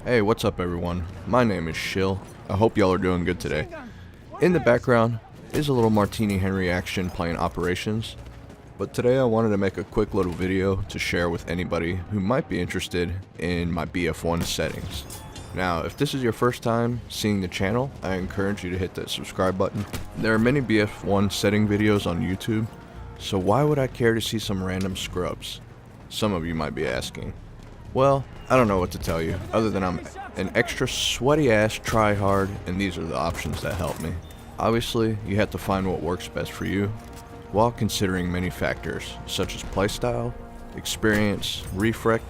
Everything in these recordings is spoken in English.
Hey, what's up everyone? My name is Shill. I hope y'all are doing good today. In the background is a little Martini Henry action playing Operations, but today I wanted to make a quick little video to share with anybody who might be interested in my BF1 settings. Now, if this is your first time seeing the channel, I encourage you to hit that subscribe button. There are many BF1 setting videos on YouTube, so why would I care to see some random scrubs? Some of you might be asking. Well, I don't know what to tell you, other than I'm an extra sweaty ass tryhard, and these are the options that help me. Obviously, you have to find what works best for you, while considering many factors, such as playstyle, experience, reflexes,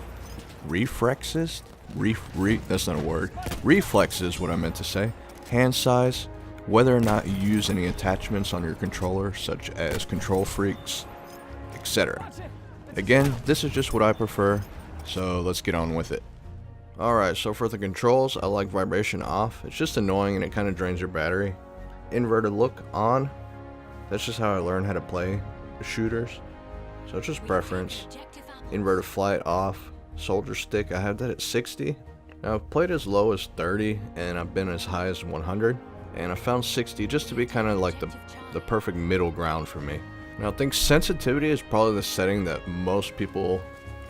that's not a word, reflexes, what I meant to say, hand size, whether or not you use any attachments on your controller, such as Kontrol Freeks, etc. Again, this is just what I prefer, so let's get on with it. Alright, so for the controls, I like vibration off. It's just annoying and it kind of drains your battery. Inverted look on. That's just how I learned how to play shooters. So it's just preference. Inverted flight off. Soldier stick, I have that at 60. Now I've played as low as 30 and I've been as high as 100. And I found 60 just to be kind of like the perfect middle ground for me. Now I think sensitivity is probably the setting that most people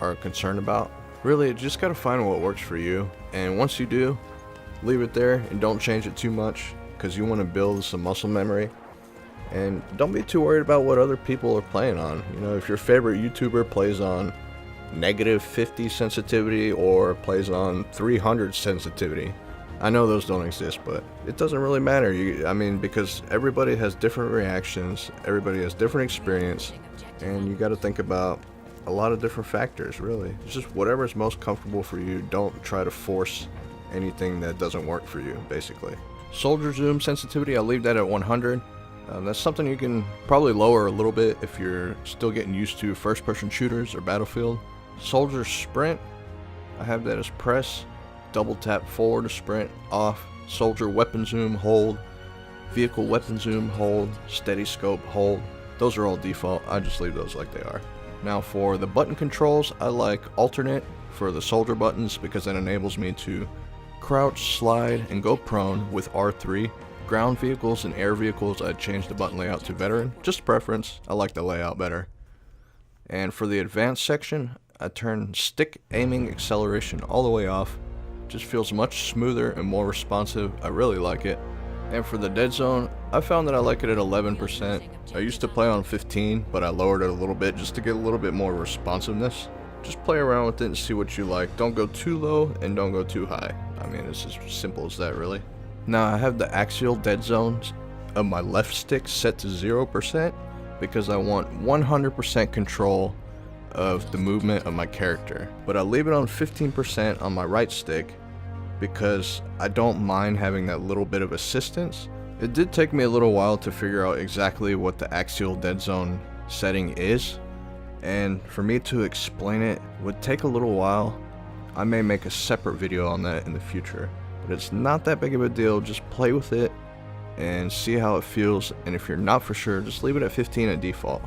are concerned about. Really, you just gotta find what works for you, and once you do, leave it there and don't change it too much, because you want to build some muscle memory. And don't be too worried about what other people are playing on. You know, if your favorite YouTuber plays on -50 sensitivity or plays on 300 sensitivity, I know those don't exist, but it doesn't really matter. I mean, because everybody has different reactions, everybody has different experience, and you got to think about a lot of different factors, really. It's just whatever is most comfortable for you. Don't try to force anything that doesn't work for you, basically. Soldier zoom sensitivity, I'll leave that at 100. That's something you can probably lower a little bit if you're still getting used to first-person shooters or Battlefield. Soldier sprint, I have that as press. Double tap forward to sprint, off. Soldier weapon zoom, hold. Vehicle weapon zoom, hold. Steady scope, hold. Those are all default. I just leave those like they are. Now for the button controls, I like alternate for the soldier buttons because that enables me to crouch, slide, and go prone with R3. Ground vehicles and air vehicles, I changed the button layout to veteran. Just preference, I like the layout better. And for the advanced section, I turn stick aiming acceleration all the way off. Just feels much smoother and more responsive. I really like it. And for the dead zone, I found that I like it at 11%. I used to play on 15, but I lowered it a little bit just to get a little bit more responsiveness. Just play around with it and see what you like. Don't go too low and don't go too high. I mean, it's as simple as that, really. Now I have the axial dead zones of my left stick set to 0% because I want 100% control of the movement of my character. But I leave it on 15% on my right stick because I don't mind having that little bit of assistance. It did take me a little while to figure out exactly what the axial dead zone setting is, and for me to explain it would take a little while. I may make a separate video on that in the future, but it's not that big of a deal. Just play with it and see how it feels, and if you're not for sure, just leave it at 15 at default.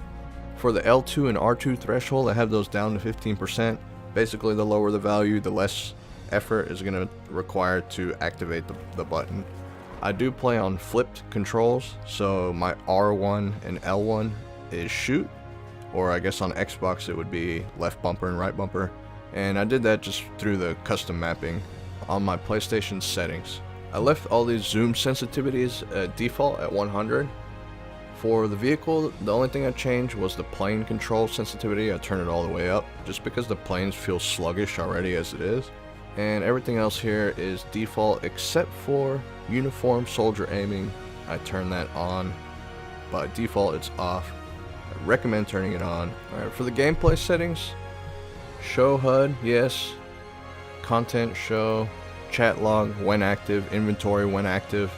For the L2 and R2 threshold, I have those down to 15%. Basically, the lower the value, the less effort is going to require to activate the button. I do play on flipped controls, so my R1 and L1 is shoot, or I guess on Xbox it would be left bumper and right bumper, and I did that just through the custom mapping on my PlayStation settings. I left all these zoom sensitivities at default at 100. For the vehicle, the only thing I changed was the plane control sensitivity. I turned it all the way up just because the planes feel sluggish already as it is. And everything else here is default except for uniform soldier aiming. I turn that on. By default it's off. I recommend turning it on. Alright, for the gameplay settings, show HUD, yes. Content show, chat log when active, inventory when active.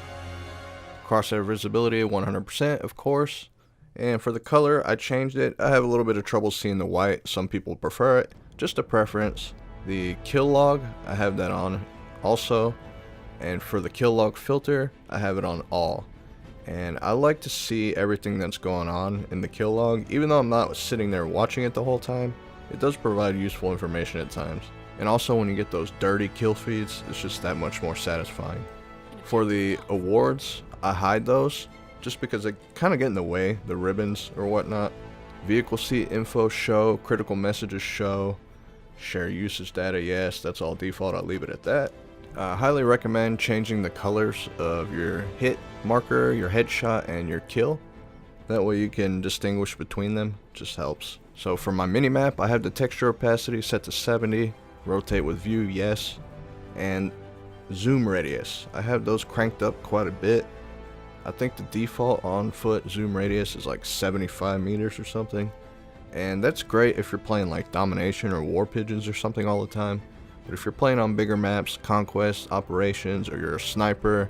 Crosshair visibility 100% of course. And for the color, I changed it. I have a little bit of trouble seeing the white. Some people prefer it. Just a preference. The kill log, I have that on also. And for the kill log filter, I have it on all. And I like to see everything that's going on in the kill log. Even though I'm not sitting there watching it the whole time, it does provide useful information at times. And also when you get those dirty kill feeds, it's just that much more satisfying. For the awards, I hide those just because they kind of get in the way, the ribbons or whatnot. Vehicle seat info show, critical messages show, share usage data, yes, that's all default, I'll leave it at that. I highly recommend changing the colors of your hit marker, your headshot, and your kill. That way you can distinguish between them, just helps. So for my minimap, I have the texture opacity set to 70, rotate with view, yes, and zoom radius. I have those cranked up quite a bit. I think the default on foot zoom radius is like 75 meters or something. And that's great if you're playing like Domination or War Pigeons or something all the time. But if you're playing on bigger maps, Conquest, Operations, or you're a sniper,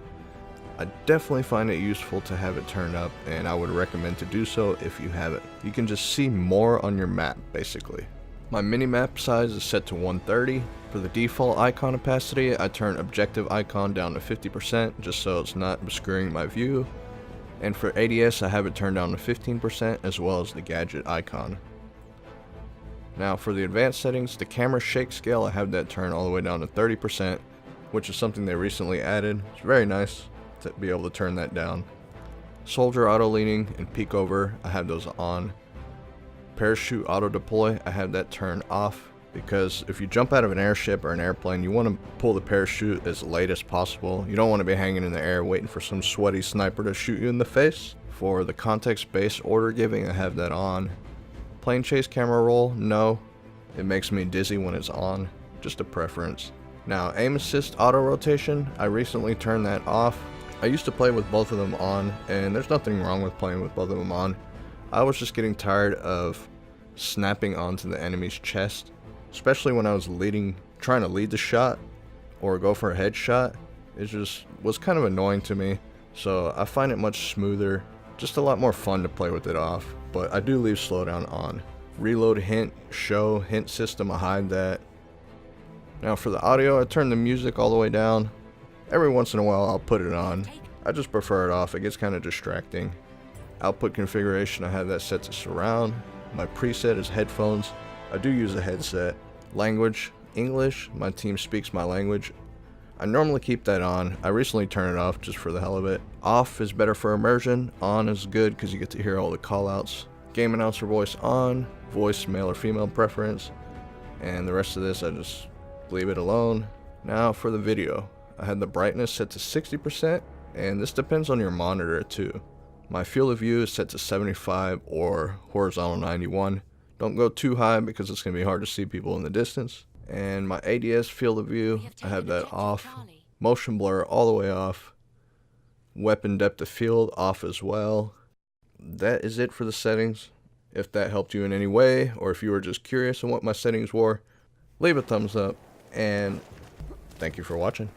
I definitely find it useful to have it turned up, and I would recommend to do so if you have it. You can just see more on your map, basically. My minimap size is set to 130. For the default icon opacity, I turn objective icon down to 50% just so it's not obscuring my view. And for ADS, I have it turned down to 15% as well as the gadget icon. Now for the advanced settings, the camera shake scale, I have that turned all the way down to 30%, which is something they recently added. It's very nice to be able to turn that down. Soldier auto leaning and peek over, I have those on. Parachute auto deploy, I have that turned off because if you jump out of an airship or an airplane, you want to pull the parachute as late as possible. You don't want to be hanging in the air waiting for some sweaty sniper to shoot you in the face. For the context-based order giving, I have that on. Plane chase camera roll, no. It makes me dizzy when it's on, just a preference. Now aim assist auto rotation, I recently turned that off. I used to play with both of them on, and there's nothing wrong with playing with both of them on. I was just getting tired of snapping onto the enemy's chest, especially when I was trying to lead the shot or go for a headshot. It just was kind of annoying to me, so I find it much smoother, just a lot more fun to play with it off, but I do leave slowdown on. Reload hint, show, hint system, I hide that. Now for the audio, I turn the music all the way down. Every once in a while I'll put it on. I just prefer it off, it gets kind of distracting. Output configuration, I have that set to surround. My preset is headphones. I do use a headset. Language, English. My team speaks my language. I normally keep that on. I recently turned it off just for the hell of it. Off is better for immersion. On is good because you get to hear all the callouts. Game announcer voice on. Voice male or female preference. And the rest of this I just leave it alone. Now for the video. I had the brightness set to 60%, and this depends on your monitor too. My field of view is set to 75 or horizontal 91. Don't go too high because it's going to be hard to see people in the distance. And my ADS field of view, I have that off. Motion blur all the way off. Weapon depth of field off as well. That is it for the settings. If that helped you in any way, or if you were just curious on what my settings were, leave a thumbs up, and thank you for watching.